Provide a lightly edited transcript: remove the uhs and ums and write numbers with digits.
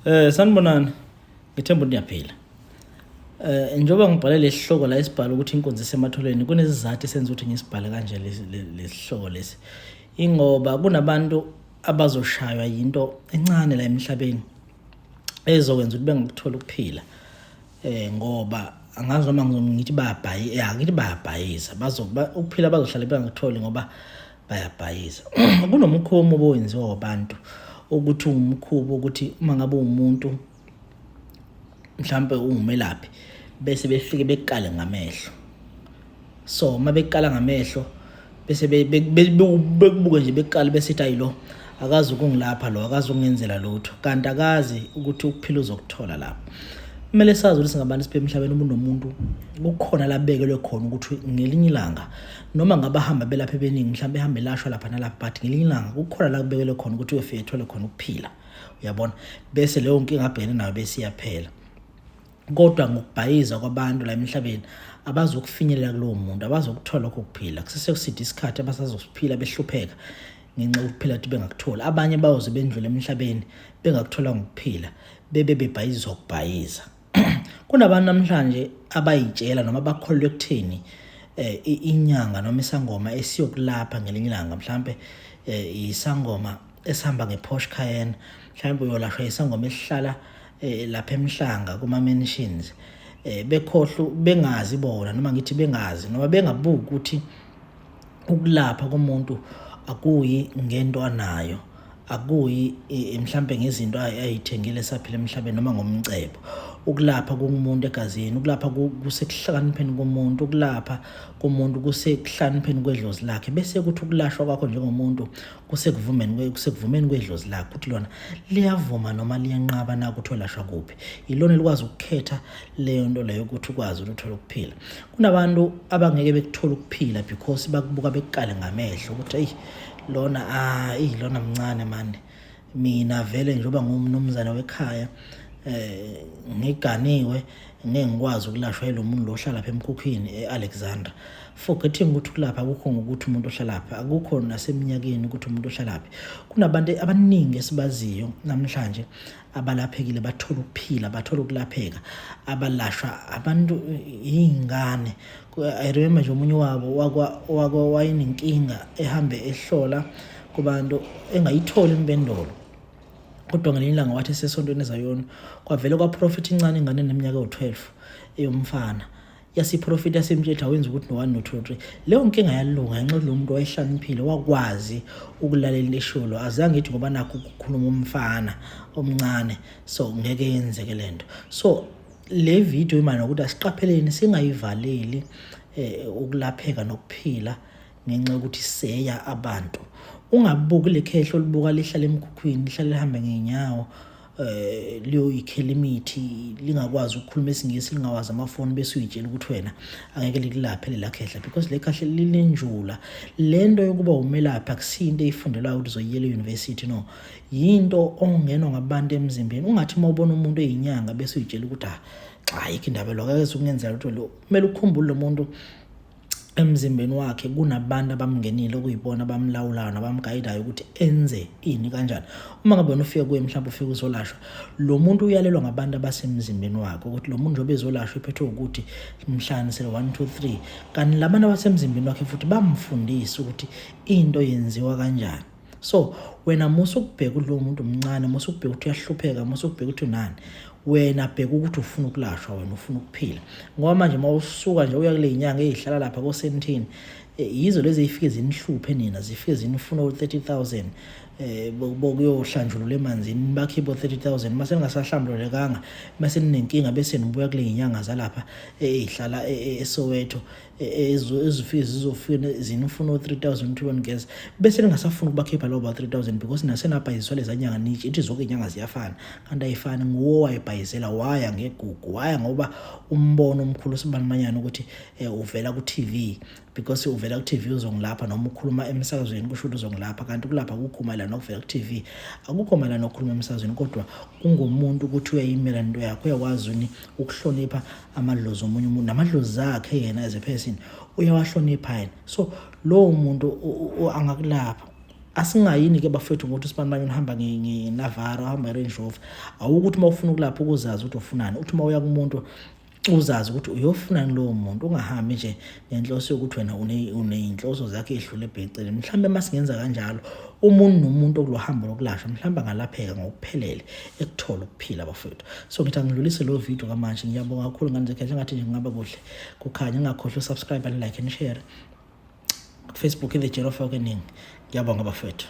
Sanibonani. Ngithemba niyaphila. Njengoba ngibhale lesihloko la isibhalo ukuthi inkunzi isematholeni kunezizathu esenza ukuthi ngisibhale kanje lesihloko lesi. Ingoba kunabantu abazoshaywa into encane la emhlabeni ezokwenza ukuthi bengakuthola ukuphila. Ngoba angazi noma ngizomithi bayabhayisa ukuphila bazohlala bengakutholi ngoba bayabhayisa. Kunomkhuba owenziwa abantu ukuthi umkhuba ukuthi uma ngabe umuntu mhlambe ungumelaphi bese befike bekale ngamehlo. So uma bekala ngamehlo bese bekubuke nje bekala bese ayilo akazi ukungilapha lo akazi ukungenzela lutho kanti akazi ukuthi ukuphila uzokuthola lapho. Kumele sazi ukuthi singabantu siphe emhlabeni umuntu nomuntu kukhona la bekelwe khona ukuthi ngelinye ilanga noma ngaba hamba belapha beningi mhlambe ehambe lashwa lapha nalapha but ngelinye ilanga kukhona la kubekelwe khona ukuthi uyofika ethole khona ukuphila. Uyabona bese leyo nkinga abhekene nayo bese iyaphela. Kodwa ngokubhayiza kwabantu la emhlabeni abazokufinyelela kulowo muntu abazokuthola lokho kuphila kusesekusithi isikhathi abasazokuphila behlupheka ngenxa yokuphila ukuthi bengakuthola. Abanye bayoze bendlule emhlabeni bengakuthola ngokuphila bebebhayiza ukubhayiza. Kunabantu namhlanje abayitshela noma bakholwe ekutheni inyanga noma isangoma esiyokulapha ngelinye ilanga mhlambe isangoma esihamba ngePorsche Cayenne mhlambe uyolashwa isangoma esihlala lapha emhlanga kuma mansions bekhohlo bengazi bona noma ngithi bengazi noma bengabuki ukuthi ukulapha komuntu akuyi ngento anayo akuyi mhlambe ngezinto ayithengile saphila emhlabeni noma ngomcebo. Ukulapha kumuntu egazini ukulapha kusekuhlakanipheni komuntu ukulapha komuntu kusekuhlanipheni kwedlozi lakhe bese kuthi ukulashwa kwakho njengomuntu kusekuvumeni kwedlozi lakhe ukuthi lona liyavuma noma liyanqaba na ukuthi olashwa kuphi. Ilona likwazi ukukhetha leyo nto leyo ukuthi ukwazi ukuthola ukuphila. Kunabantu abangeke bekuthola ukuphila because bakubuka bekukale ngamehlo ukuthi lona lona mncane manje mina vele njengoba ngumnumzana wekhaya ngiganiwe ngengikwazi ukulashwa yilo muntu lo ohlala lapha eMkhukhwini eAlexandra forgetting ukuthi kulapha akukho ngokuthi umuntu ohlala lapha akukho naseminyakeni ukuthi umuntu ohlala lapha. Kunabantu abaningi esibaziyo namhlanje abalaphekile bathola ukuphila bathola ukulapheka abalashwa abantu izingane. I remember nje umunye wabo wayinenkinga ehambe ehlola kubantu engayitholi impendolo kodwa ngelinye ilanga wathi sesontweni ezayona kwavele kwaprofit incane ingane neminyaka ewu12 eyomfana yasiprofit yasemthetho wenza ukuthi no1 no2 3 leyo nkinga yalunga ngenxa lo muntu wayehlaniphile wakwazi ukulalela lesholo azange ethi ngoba nakho ukukhuluma umfana omncane so ngeke yenzeke lento. So le video imana ukuthi asiqapheleni singayivaleli ukulapheka nokuphila ngenxa ukuthi seya abantu. Ungabuki lekhehlo libuka lihlala eMkhukhwini lihlala lihambe ngenyawo liyo ikhelimithi lingakwazi ukukhuluma isingisi lingawazi amafoni bese uyitshela ukuthi wena angeke likulaphe lelakhehla because lekhahle lilenjula. Lento yokuba umelaphi akusinto eyifundelwayo ukuthi uzoyiyela euniversity no yinto ongenwa ngabantu emzimbeni. Ungathi mawubona umuntu eyinyanga bese uyitshela ukuthi xa ikindaba lo akeke ukungenzela ukuthi lo kumele ukukhumbule lo muntu emzimbeni wakhe kunabantu abamngenile okuyibona abamlawulayo nabamguidayo ukuthi enze ini kanjani. Uma ngabe ufika kuye mhlawumbe ufika uzolashwa lo muntu uyalelwa ngabantu abasemzimbeni wakhe ukuthi lo muntu njobe ezolashwa iphethwe ukuthi mhlanisele 1 2 3 kanti labantu abasemzimbeni wakhe futhi bamfundisa ukuthi into yenziwa kanjani. So wena musukubheka lo muntu omncane musukubheka ukuthi uyahlupheka musukubheka ukuthi unani wena bheka ukuthi ufuna ukulashwa wena ufuna ukuphila ngoba manje mawusuka nje uya kule inyanga ezihlala lapha koSentini yizo lezi ezifike zinihluphe nina zifike zinifuna u30,000 bokuyohlanjulula emanzini bakhipho 30,000 mase ningasahlambululekanga mase ninenkinga bese nibuya kule inyanga zalapha ezihlala eSoweto ezifike zizofuna zinifuna u3200 gas bese ningasafuna ukubakhipha lo 3000 because nasenabhayizwa lezanyanga nithi ithi zonke inyanga ziyafana kanti ayifani nguwo wayebhayizela waya ngegugu waya ngoba umbono omkhulu sibanimanyana ukuthi uvela ku TV because uvela ku TV uzongilapha noma ukhuluma emsakazweni kusho ukuthi uzongilapha kanti kulapha ukukhumalana nokuvela ku TV akukho malana nokukhuluma emsakazweni kodwa kungomuntu ukuthi uyayimela into yakho uyakwazi ukuhlonipha amadlozi omunye umuntu namadlozi akhe yena as a person uyawahlonipha yena. So lo muntu angakulapha asingayini ke bafethu ngokuthi uSibani uhamba ngeNavara uhamba ngeRange Rover awukuthi uma ufuna ukulapha ukuzazi ukuthi ufunani uthi uma uya kumuntu uzazi ukuthi uyofunani lowo muntu ungahambi nje nenhloso yokuthi wena uneyinhloso zakhe ehlule ebhecele mhlambe masingenza kanjalo umuntu nomuntu okulohamba lokulashwa mhlamba ngalapheka ngokuphelele ekuthola ukuphila bafethu so ngithi angidlulise lo video kamanje ngiyabonga kakhulu ngani zekhe ngathi nje ngaba kuhle kukhanya ngakhohlwa subscribe and like and share Facebook The Journey of Awakening ngiyabonga bafethu.